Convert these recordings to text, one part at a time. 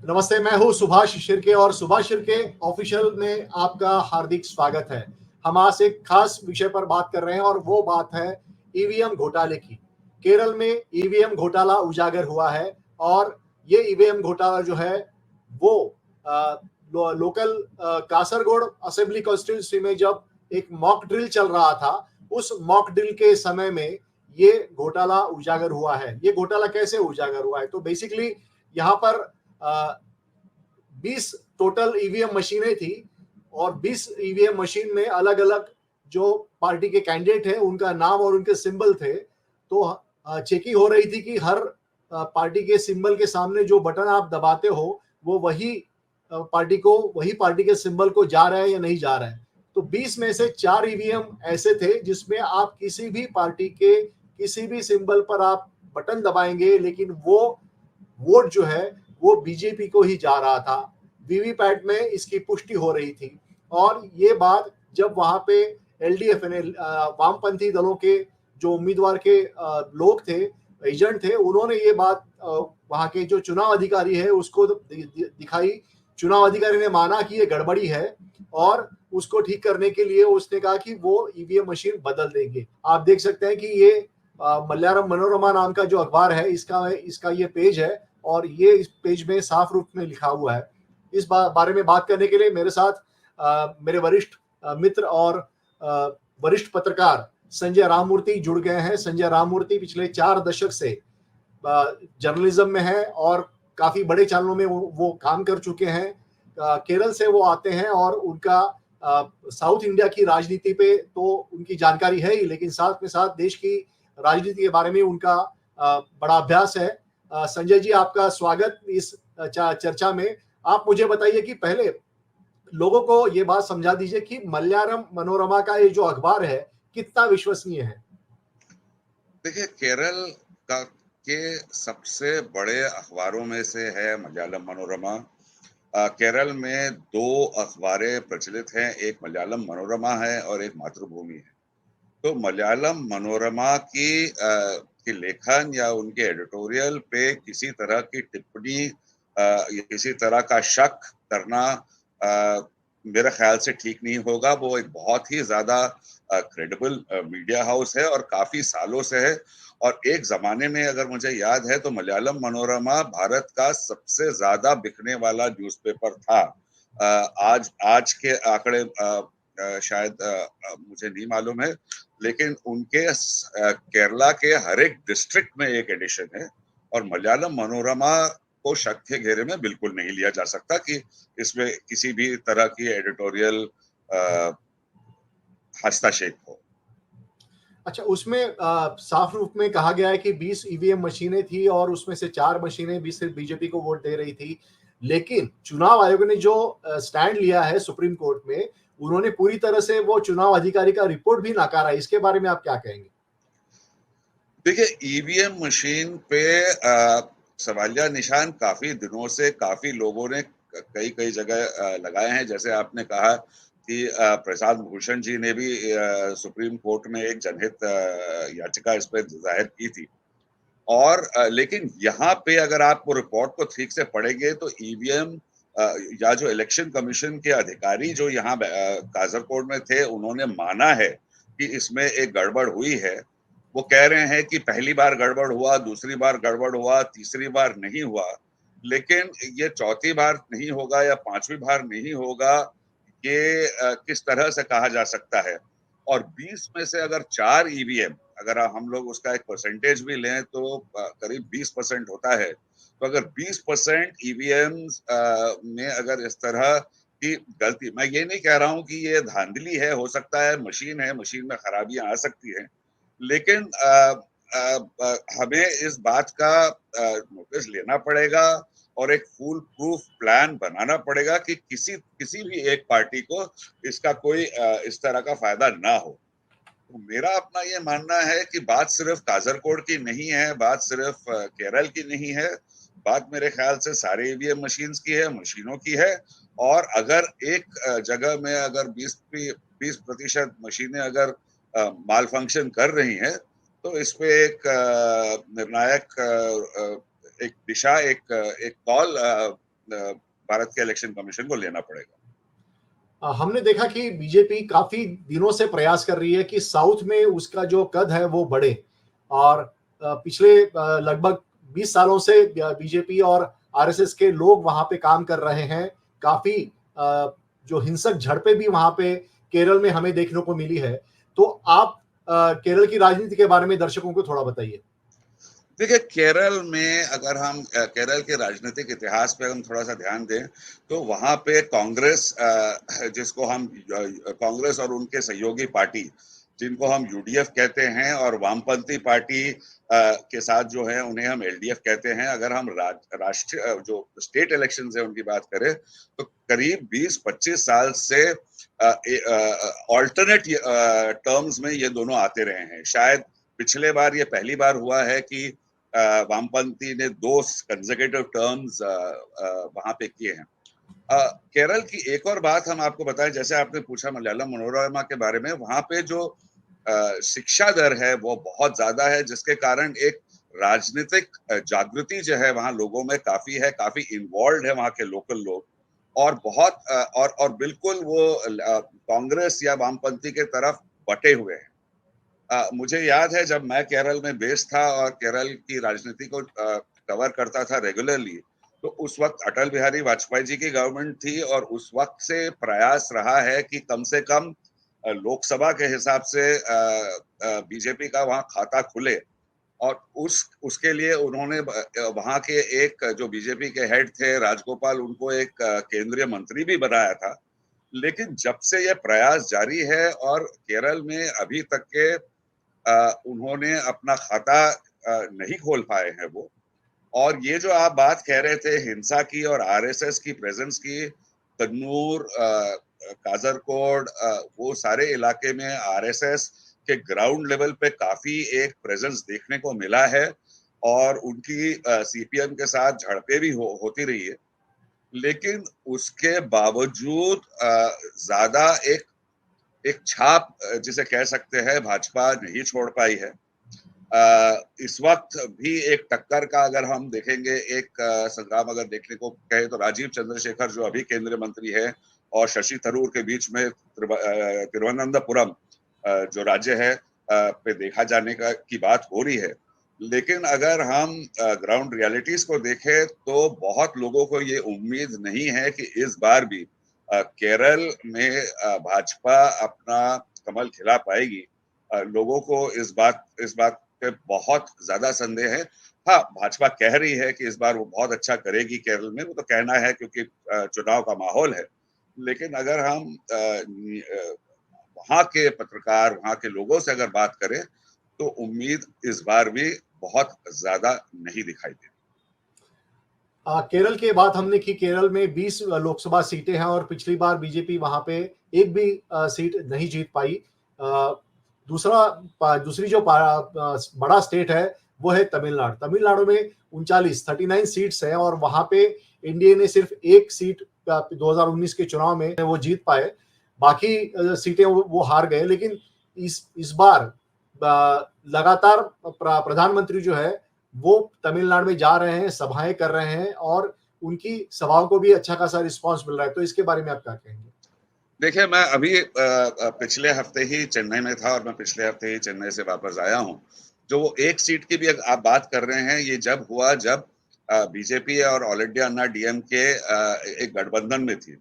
नमस्ते, मैं हूँ सुभाष शिर्के और सुभाष शिर्के ऑफिशियल में आपका हार्दिक स्वागत है। हम आज एक खास विषय पर बात कर रहे हैं और वो बात है ईवीएम घोटाले की। केरल में ईवीएम घोटाला उजागर हुआ है और ये ईवीएम घोटाला जो है वो लोकल कासरगोड असेंबली कॉन्स्टिट्यूंसी में जब एक मॉक ड्रिल चल रहा था, उस मॉक ड्रिल के समय में ये घोटाला उजागर हुआ है। ये घोटाला कैसे उजागर हुआ है? तो बेसिकली यहाँ पर 20 टोटल ईवीएम मशीनें थी और 20 ईवीएम मशीन में अलग अलग जो पार्टी के कैंडिडेट हैं उनका नाम और उनके सिंबल थे। तो चेकिंग हो रही थी कि हर पार्टी के सिंबल के सामने जो बटन आप दबाते हो वो वही पार्टी के सिंबल को जा रहा है या नहीं जा रहा है। तो 20 में से 4 ईवीएम ऐसे थे जिसमें आप किसी भी पार्टी के किसी भी सिंबल पर आप बटन दबाएंगे लेकिन वो वोट जो है वो बीजेपी को ही जा रहा था। वीवीपैट में इसकी पुष्टि हो रही थी और ये बात जब वहां पे एलडीएफ ने वामपंथी दलों के जो उम्मीदवार के लोग थे, एजेंट थे, उन्होंने ये बात वहां के जो चुनाव अधिकारी है उसको दिखाई। चुनाव अधिकारी ने माना कि ये गड़बड़ी है और उसको ठीक करने के लिए उसने कहा कि वो ईवीएम मशीन बदल देंगे। आप देख सकते हैं कि ये मलयालम मनोरमा नाम का जो अखबार है इसका ये पेज है और ये इस पेज में साफ रूप में लिखा हुआ है। इस बारे में बात करने के लिए मेरे साथ मेरे वरिष्ठ मित्र और वरिष्ठ पत्रकार संजय राममूर्ति जुड़ गए हैं। संजय राममूर्ति पिछले 4 दशक से जर्नलिज्म में है और काफी बड़े चैनलों में वो काम कर चुके हैं। केरल से वो आते हैं और उनका साउथ इंडिया की राजनीति पे तो उनकी जानकारी है ही, लेकिन साथ में साथ देश की राजनीति के बारे में उनका बड़ा अभ्यास है। संजय जी, आपका स्वागत इस चर्चा में। आप मुझे बताइए कि पहले लोगों को ये बात समझा दीजिए कि मलयालम मनोरमा का ये जो अखबार है कितना विश्वसनीय है। देखिए, केरल का के सबसे बड़े अखबारों में से है मलयालम मनोरमा। केरल में 2 अखबारें प्रचलित हैं, एक मलयालम मनोरमा है और एक मातृभूमि है। तो मलयालम मनोरमा की लेखन या उनके एडिटोरियल पे किसी तरह की टिप्पणी या किसी तरह का शक करना मेरे ख्याल से ठीक नहीं होगा। वो एक बहुत ही ज्यादा क्रेडिबल मीडिया हाउस है और काफी सालों से है। और एक जमाने में अगर मुझे याद है तो मलयालम मनोरमा भारत का सबसे ज्यादा बिकने वाला न्यूज़पेपर था। आज के आंकड़े शायद मुझे नहीं मालूम है, लेकिन उनके केरला के हर एक डिस्ट्रिक्ट में एक एडिशन है और मलयालम मनोरमा को शक के घेरे में बिल्कुल नहीं लिया जा सकता कि इसमें किसी भी तरह की एडिटोरियल हस्तक्षेप हो। अच्छा, उसमें साफ रूप में कहा गया है कि 20 ईवीएम मशीनें थी और उसमें से 4 मशीनें भी सिर्फ बीजेपी को वोट दे रही थी। लेकिन चुनाव आयोग ने जो स्टैंड लिया है सुप्रीम कोर्ट में, उन्होंने पूरी तरह से वो चुनाव अधिकारी का रिपोर्ट भी नकारा। इसके बारे में आप क्या कहेंगे? देखिए, ईवीएम मशीन पे सवालिया निशान काफी दिनों से काफी लोगों ने कई कई जगह लगाए हैं। जैसे आपने कहा कि प्रशांत भूषण जी ने भी सुप्रीम कोर्ट में एक जनहित याचिका इस पर जाहिर की थी। और लेकिन यहाँ पे अगर आप वो रिपोर्ट को ठीक से पढ़ेंगे तो ईवीएम या जो इलेक्शन कमीशन के अधिकारी जो यहाँ काजरकोट में थे, उन्होंने माना है कि इसमें एक गड़बड़ हुई है। वो कह रहे हैं कि पहली बार गड़बड़ हुआ, दूसरी बार गड़बड़ हुआ, तीसरी बार नहीं हुआ, लेकिन ये चौथी बार नहीं होगा या 5वीं बार नहीं होगा, ये किस तरह से कहा जा सकता है। और 20 में से अगर 4 ईवीएम, अगर हम लोग उसका एक परसेंटेज भी लें तो करीब 20% होता है। तो अगर 20% ईवीएम में अगर इस तरह की गलती, मैं ये नहीं कह रहा हूं कि ये धांधली है, हो सकता है मशीन है, मशीन में खराबियां आ सकती हैं, लेकिन हमें इस बात का नोटिस लेना पड़ेगा और एक फुल प्रूफ प्लान बनाना पड़ेगा कि किसी भी एक पार्टी को इसका कोई इस तरह का फायदा ना हो। तो मेरा अपना ये मानना है कि बात सिर्फ काजरकोट की नहीं है, बात सिर्फ केरल की नहीं है, बात मेरे ख्याल से सारे ईवीएम मशीन्स की है, मशीनों की है। और अगर एक जगह में अगर 20% मशीनें अगर माल फंक्शन कर रही हैं तो इस पे एक निर्णायक एक दिशा, एक कॉल भारत के इलेक्शन कमीशन को लेना पड़ेगा। हमने देखा कि बीजेपी काफी दिनों से प्रयास कर रही है कि साउथ में उसका जो कद है वो बढ़े, और पिछले लगभग 20 सालों से बीजेपी और आरएसएस के लोग वहां पे काम कर रहे हैं। काफी जो हिंसक झड़पें भी वहां पे केरल में हमें देखने को मिली है। तो आप केरल की राजनीति के बारे में दर्शकों को थोड़ा बताइए। देखिए, केरल में अगर हम केरल के राजनीतिक इतिहास पे हम थोड़ा सा ध्यान दें, तो वहां पे कांग्रेस, जिसको हम कांग्रेस और उनके सहयोगी पार्टी जिनको हम यूडीएफ कहते हैं, और वामपंथी पार्टी के साथ जो है उन्हें हम एलडीएफ कहते हैं। अगर हम राष्ट्रीय जो स्टेट इलेक्शन है उनकी बात करें, तो करीब 20-25 साल से ऑल्टरनेट टर्म्स में ये दोनों आते रहे हैं। शायद पिछले बार ये पहली बार हुआ है कि वामपंथी ने 2 कंसेक्यूटिव टर्म्स वहां पे किए हैं। केरल की एक और बात हम आपको बताएं, जैसे आपने पूछा मलयालम मनोरमा के बारे में, वहां पे जो शिक्षा दर है वो बहुत ज्यादा है, जिसके कारण एक राजनीतिक जागृति जो है वहां लोगों में काफी है, काफी इन्वॉल्व है वहां के लोकल लोग, और बहुत और बिल्कुल वो कांग्रेस या वामपंथी के तरफ बटे हुए हैं। मुझे याद है जब मैं केरल में बेस्ड था और केरल की राजनीति को कवर करता था रेगुलरली, तो उस वक्त अटल बिहारी वाजपेयी जी की गवर्नमेंट थी, और उस वक्त से प्रयास रहा है कि कम से कम लोकसभा के हिसाब से बीजेपी का वहां खाता खुले, और उसके लिए उन्होंने वहां के एक जो बीजेपी के हेड थे राजगोपाल, उनको एक केंद्रीय मंत्री भी बनाया था। लेकिन जब से यह प्रयास जारी है और केरल में अभी तक के उन्होंने अपना खाता नहीं खोल पाए हैं वो। और ये जो आप बात कह रहे थे हिंसा की और आरएसएस की प्रेजेंस की, कन्नूर, काजरकोड, वो सारे इलाके में आरएसएस के ग्राउंड लेवल पे काफी एक प्रेजेंस देखने को मिला है, और उनकी सीपीएम के साथ झड़पें भी होती रही है। लेकिन उसके बावजूद ज्यादा एक छाप जिसे कह सकते हैं भाजपा नहीं छोड़ पाई है। इस वक्त भी एक टक्कर का अगर हम देखेंगे, एक संग्राम अगर देखने को कहे, तो राजीव चंद्रशेखर जो अभी केंद्रीय मंत्री है और शशि थरूर के बीच में तिरुवनंतपुरम जो राज्य है पे देखा जाने की बात हो रही है। लेकिन अगर हम ग्राउंड रियलिटीज को देखें, तो बहुत लोगों को ये उम्मीद नहीं है कि इस बार भी केरल में भाजपा अपना कमल खिला पाएगी। लोगों को इस बात पे बहुत ज्यादा संदेह है। हाँ, भाजपा कह रही है कि इस बार वो बहुत अच्छा करेगी केरल में, वो तो कहना है क्योंकि चुनाव का माहौल है। लेकिन अगर हम वहां के पत्रकार, वहां के लोगों से अगर बात करें, तो उम्मीद इस बार भी बहुत ज्यादा नहीं दिखाई देती। केरल की बात हमने की। केरल में 20 लोकसभा सीटें हैं और पिछली बार बीजेपी वहां पे एक भी सीट नहीं जीत पाई। दूसरी जो बड़ा स्टेट है वो है तमिलनाडु। तमिलनाडु में 39 सीट्स हैं, और वहां पे एनडीए ने सिर्फ एक सीट 2019 के चुनाव में वो जीत पाए। बाकी सीटें वो हार गए। लेकिन इस बार लगातार प्रधानमंत्री जो है वो तमिलनाडु में जा रहे हैं, सभाएं कर रहे हैं, और उनकी सभाओं को भी अच्छा खासा रिस्पांस मिल रहा है। तो इसके बारे में आप क्या कहेंगे? देखिए, मैं अभी पिछले हफ्ते ही चेन्नई में था, और मैं पिछले हफ्ते ही चेन्नई से वापस आया हूँ। जो वो एक सीट की भी आप बात कर रहे हैं, ये जब हुआ जब बीजेपी और ऑल इंडिया अन्ना डीएमके एक गठबंधन में थी।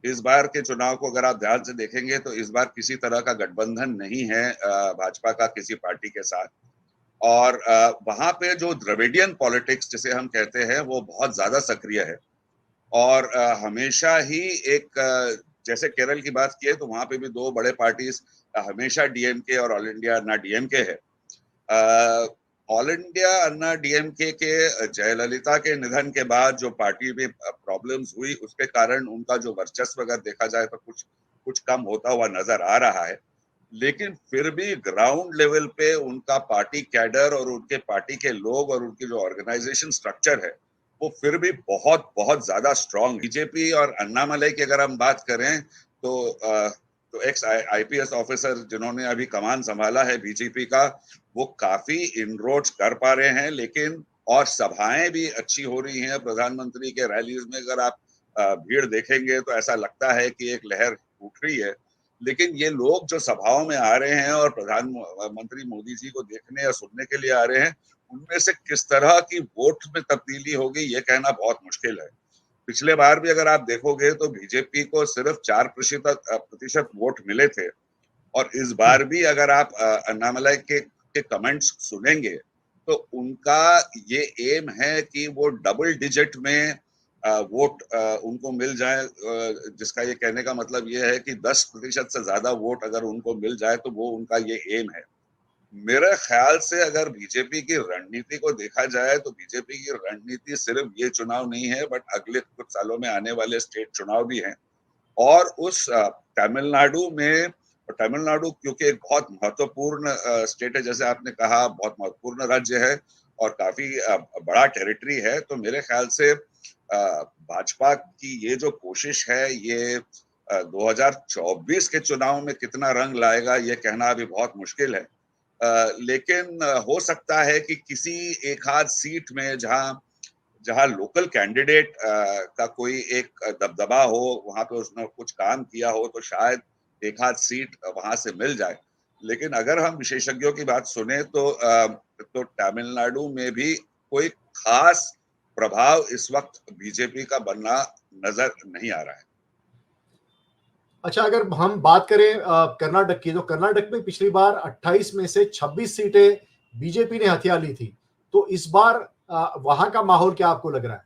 इस बार के चुनाव को अगर आप ध्यान से देखेंगे, तो इस बार किसी तरह का गठबंधन नहीं है भाजपा का किसी पार्टी के साथ। और वहां पे जो द्रविडियन पॉलिटिक्स जिसे हम कहते हैं, वो बहुत ज्यादा सक्रिय है। और हमेशा ही एक जैसे केरल की बात की है, तो वहां पे भी 2 बड़े पार्टीज हमेशा डीएमके और ऑल इंडिया अन्ना डीएमके है। ऑल इंडिया अन्ना डीएमके के जयललिता के निधन के बाद जो पार्टी में प्रॉब्लम्स हुई, उसके कारण उनका जो वर्चस्व अगर देखा जाए तो कुछ कम होता हुआ नजर आ रहा है। लेकिन फिर भी ग्राउंड लेवल पे उनका पार्टी कैडर और उनके पार्टी के लोग और उनकी जो ऑर्गेनाइजेशन स्ट्रक्चर है, वो फिर भी बहुत बहुत ज्यादा स्ट्रांग। बीजेपी और अन्नामलई की अगर हम बात करें, तो एक्स आईपीएस ऑफिसर जिन्होंने अभी कमान संभाला है बीजेपी का, वो काफी इनरोड्स कर पा रहे हैं। लेकिन और सभाएं भी अच्छी हो रही हैं। प्रधानमंत्री के रैलीज में अगर आप भीड़ देखेंगे तो ऐसा लगता है कि एक लहर उठ रही है। लेकिन ये लोग जो सभाओं में आ रहे हैं और प्रधानमंत्री मोदी जी को देखने या सुनने के लिए आ रहे हैं, उनमें से किस तरह की वोट में तब्दीली होगी ये कहना बहुत मुश्किल है। पिछले बार भी अगर आप देखोगे तो बीजेपी को सिर्फ 4% वोट मिले थे, और इस बार भी अगर आप अन्नामलाई के कमेंट्स सुनेंगे तो उनका ये एम है कि वो डबल डिजिट में वोट उनको मिल जाए, जिसका ये कहने का मतलब ये है कि 10% से ज्यादा वोट अगर उनको मिल जाए तो वो उनका ये एम है। मेरे ख्याल से अगर बीजेपी की रणनीति को देखा जाए तो बीजेपी की रणनीति सिर्फ ये चुनाव नहीं है, बट अगले कुछ सालों में आने वाले स्टेट चुनाव भी हैं। और उस तमिलनाडु में, तमिलनाडु क्योंकि एक बहुत महत्वपूर्ण स्टेट है, जैसे आपने कहा बहुत महत्वपूर्ण राज्य है और काफी बड़ा टेरिटरी है, तो मेरे ख्याल से भाजपा की ये जो कोशिश है ये 2024 के चुनाव में कितना रंग लाएगा ये कहना अभी बहुत मुश्किल है। लेकिन हो सकता है कि किसी एक आध सीट में जहां जहां लोकल कैंडिडेट का कोई एक दबदबा हो, वहां पे उसने कुछ काम किया हो, तो शायद एक आध सीट वहां से मिल जाए। लेकिन अगर हम विशेषज्ञों की बात सुने तो तमिलनाडु में भी कोई खास प्रभाव इस वक्त बीजेपी का बनना नजर नहीं आ रहा है। अच्छा, अगर हम बात करें कर्नाटक की, तो कर्नाटक में पिछली बार 28 में से 26 सीटें बीजेपी ने हथिया ली थी। तो इस बार वहां का माहौल क्या आपको लग रहा है?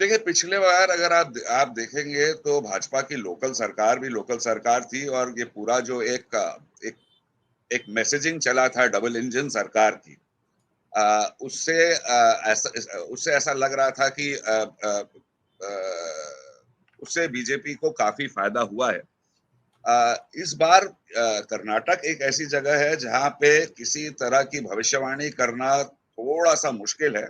देखिए, पिछले बार अगर आप देखेंगे तो भाजपा की लोकल सरकार भी लोकल सरकार थी, और ये पूरा जो एक एक मैसेजिंग चला था डबल इंजन सरकार की, उससे ऐसा लग रहा था कि उससे बीजेपी को काफी फायदा हुआ है। इस बार कर्नाटक एक ऐसी जगह है जहां पे किसी तरह की भविष्यवाणी करना थोड़ा सा मुश्किल है।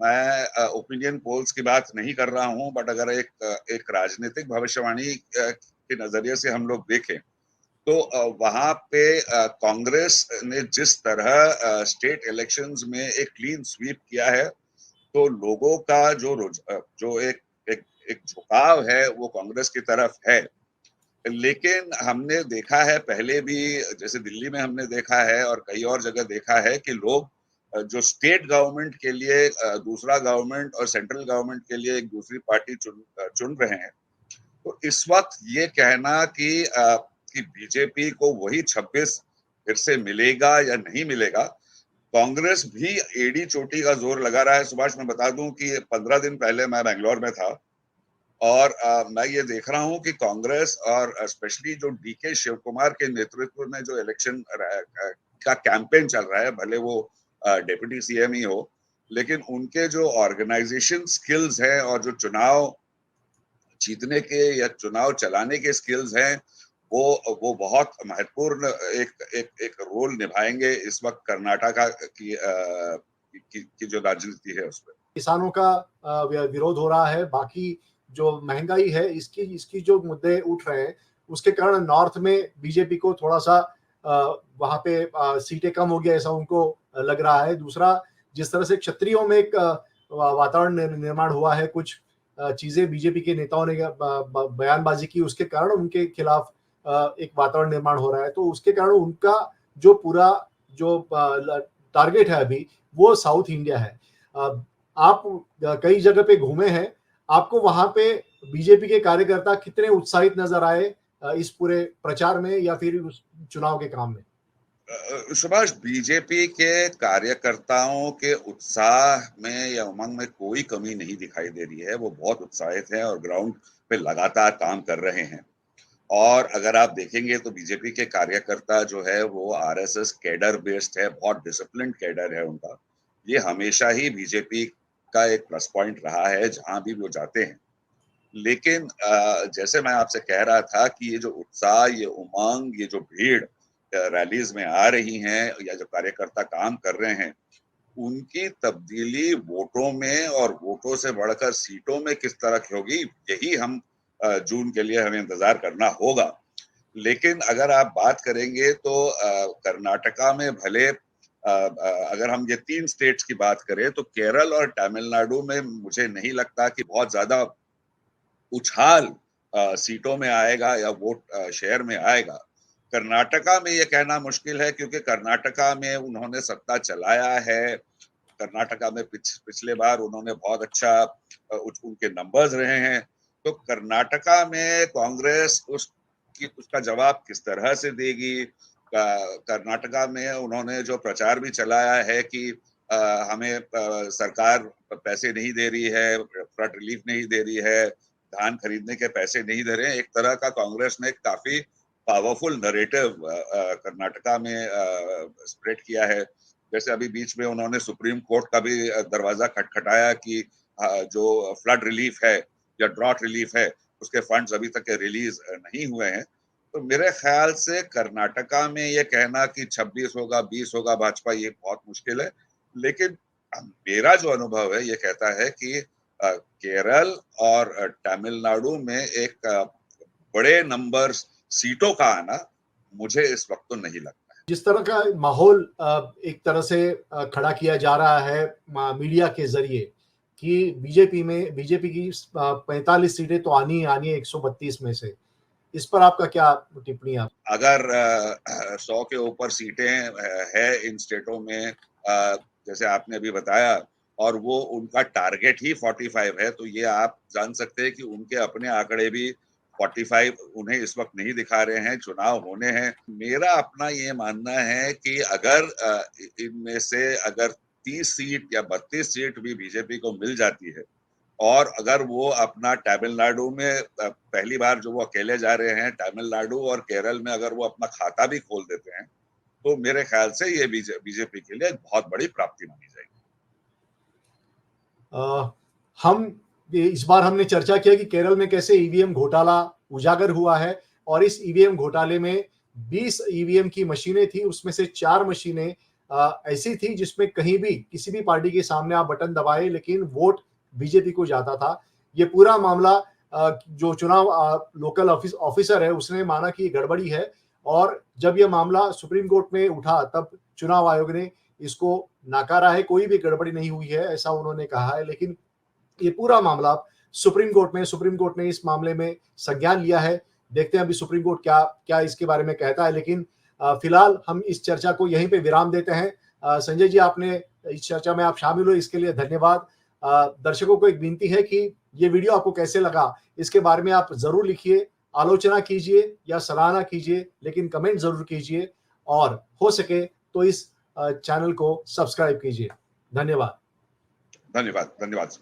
मैं ओपिनियन पोल्स की बात नहीं कर रहा हूं, बट अगर एक राजनीतिक भविष्यवाणी के नजरिए से हम लोग देखें तो वहां पे कांग्रेस ने जिस तरह स्टेट इलेक्शंस में एक क्लीन स्वीप किया है, तो लोगों का जो एक एक झुकाव है वो कांग्रेस की तरफ है। लेकिन हमने देखा है पहले भी, जैसे दिल्ली में हमने देखा है और कई और जगह देखा है कि लोग जो स्टेट गवर्नमेंट के लिए दूसरा गवर्नमेंट और सेंट्रल गवर्नमेंट के लिए एक दूसरी पार्टी चुन रहे हैं। तो इस वक्त ये कहना कि बीजेपी को वही 26 फिर से मिलेगा या नहीं मिलेगा, कांग्रेस भी एड़ी चोटी का जोर लगा रहा है। सुभाष, मैं बता दूं कि 15 दिन पहले मैं बेंगलोर में था, और मैं ये देख रहा हूं कि कांग्रेस और स्पेशली जो डीके शिव कुमार के नेतृत्व में जो इलेक्शन का कैंपेन चल रहा है, भले वो डिप्टी सीएम ही हो, लेकिन उनके जो ऑर्गेनाइजेशन स्किल्स हैं और जो चुनाव जीतने के या चुनाव चलाने के स्किल्स हैं, वो बहुत महत्वपूर्ण एक रोल निभाएंगे इस वक्त कर्नाटका की जो राजनीति है उसमें। किसानों का विरोध हो रहा है, बाकी जो महंगाई है इसकी इसकी जो मुद्दे उठ रहे हैं, उसके कारण नॉर्थ में बीजेपी को थोड़ा सा वहां पे सीटें कम हो गया ऐसा उनको लग रहा है। दूसरा, जिस तरह से क्षत्रियों में एक वातावरण निर्माण हुआ है, कुछ चीजें बीजेपी के नेताओं ने बयानबाजी की, उसके कारण उनके खिलाफ एक वातावरण निर्माण हो रहा है। तो उसके कारण उनका जो पूरा जो टारगेट है अभी, वो साउथ इंडिया है। आप कई जगह पे घूमे हैं, आपको वहां पे बीजेपी के कार्यकर्ता कितने उत्साहित नजर आए इस पूरे प्रचार में या फिर उस चुनाव के काम में? सुभाष, बीजेपी के कार्यकर्ताओं के उत्साह में या उमंग में कोई कमी नहीं दिखाई दे रही है। वो बहुत उत्साहित हैं और ग्राउंड पे लगातार काम कर रहे हैं। और अगर आप देखेंगे तो बीजेपी के कार्यकर्ता जो है वो आरएसएस कैडर बेस्ड है, बहुत डिसिप्लिन्ड कैडर है उनका। ये हमेशा ही बीजेपी का एक प्लस पॉइंट रहा है जहां भी वो जाते हैं। लेकिन जैसे मैं आपसे कह रहा था कि ये जो उत्साह, ये उमंग, ये जो भीड़ रैलीज में आ रही हैं या जो कार्यकर्ता काम कर रहे हैं, उनकी तब्दीली वोटों में और वोटों से बढ़कर सीटों में किस तरह की होगी, यही हम जून के लिए हमें इंतजार करना होगा। लेकिन अगर आप बात करेंगे तो कर्नाटका में भले अगर हम ये 3 स्टेट्स की बात करें तो केरल और तमिलनाडु में मुझे नहीं लगता कि बहुत ज्यादा उछाल सीटों में आएगा या वोट शेयर में आएगा। कर्नाटका में ये कहना मुश्किल है क्योंकि कर्नाटका में उन्होंने सत्ता चलाया है। कर्नाटका में पिछले बार उन्होंने बहुत अच्छा उनके नंबर्स रहे हैं। तो कर्नाटका में कांग्रेस उसका जवाब किस तरह से देगी? कर्नाटका में उन्होंने जो प्रचार भी चलाया है कि हमें सरकार पैसे नहीं दे रही है, फ्लड रिलीफ नहीं दे रही है, धान खरीदने के पैसे नहीं दे रहे हैं। एक तरह का कांग्रेस ने काफी पावरफुल नरेटिव कर्नाटका में स्प्रेड किया है। जैसे अभी बीच में उन्होंने सुप्रीम कोर्ट का भी दरवाजा खटखटाया कि जो फ्लड रिलीफ है या ड्रॉट रिलीफ है उसके फंड्स अभी तक रिलीज नहीं हुए हैं। तो मेरे ख्याल से कर्नाटका में ये कहना कि 26 होगा 20 होगा भाजपा, ये बहुत मुश्किल है। लेकिन मेरा जो अनुभव है ये कहता है कि केरल और तमिलनाडु में एक बड़े नंबर सीटों का आना मुझे इस वक्त तो नहीं लगता। जिस तरह का माहौल एक तरह से खड़ा किया जा रहा है मीडिया के जरिए कि बीजेपी की 45 सीटें तो आनी ही आनी है 132 में से, इस पर आपका क्या टिप्पणी है? अगर 100 के ऊपर सीटें है इन स्टेटों में, जैसे आपने अभी बताया, और वो उनका टारगेट ही 45 है, तो ये आप जान सकते हैं कि उनके अपने आंकड़े भी 45 उन्हें इस वक्त नहीं दिखा रहे हैं। चुनाव होने हैं। मेरा अपना ये मानना है कि अगर इनमें से अगर 30 सीट या 32 सीट भी बीजेपी को मिल जाती है और अगर वो अपना तमिलनाडु में पहली बार जो वो अकेले जा रहे हैं, तमिलनाडु और केरल में अगर वो अपना खाता भी खोल देते हैं, तो मेरे ख्याल से ये बीजेपी के लिए एक बहुत बड़ी प्राप्ति मानी जाएगी। हम इस बार हमने चर्चा किया कि केरल में कैसे ईवीएम घोटाला उजागर हुआ है और इस ईवीएम घोटाले में 20 ईवीएम की मशीनें थी, उसमें से 4 मशीनें ऐसी थी जिसमें कहीं भी किसी भी पार्टी के सामने आप बटन दबाए लेकिन वोट बीजेपी को जाता था। ये पूरा मामला जो चुनाव लोकल ऑफिसर है उसने माना कि गड़बड़ी है और जब यह मामला सुप्रीम कोर्ट में उठा तब चुनाव आयोग ने इसको नकारा है। कोई भी गड़बड़ी नहीं हुई है ऐसा उन्होंने कहा है, लेकिन ये पूरा मामला सुप्रीम कोर्ट ने इस मामले में संज्ञान लिया है। देखते हैं अभी सुप्रीम कोर्ट क्या इसके बारे में कहता है, लेकिन फिलहाल हम इस चर्चा को यहीं पे विराम देते हैं। संजय जी, आपने इस चर्चा में आप शामिल हुए इसके लिए धन्यवाद। दर्शकों को एक विनती है कि ये वीडियो आपको कैसे लगा इसके बारे में आप जरूर लिखिए, आलोचना कीजिए या सराहना कीजिए, लेकिन कमेंट जरूर कीजिए और हो सके तो इस चैनल को सब्सक्राइब कीजिए। धन्यवाद। धन्यवाद।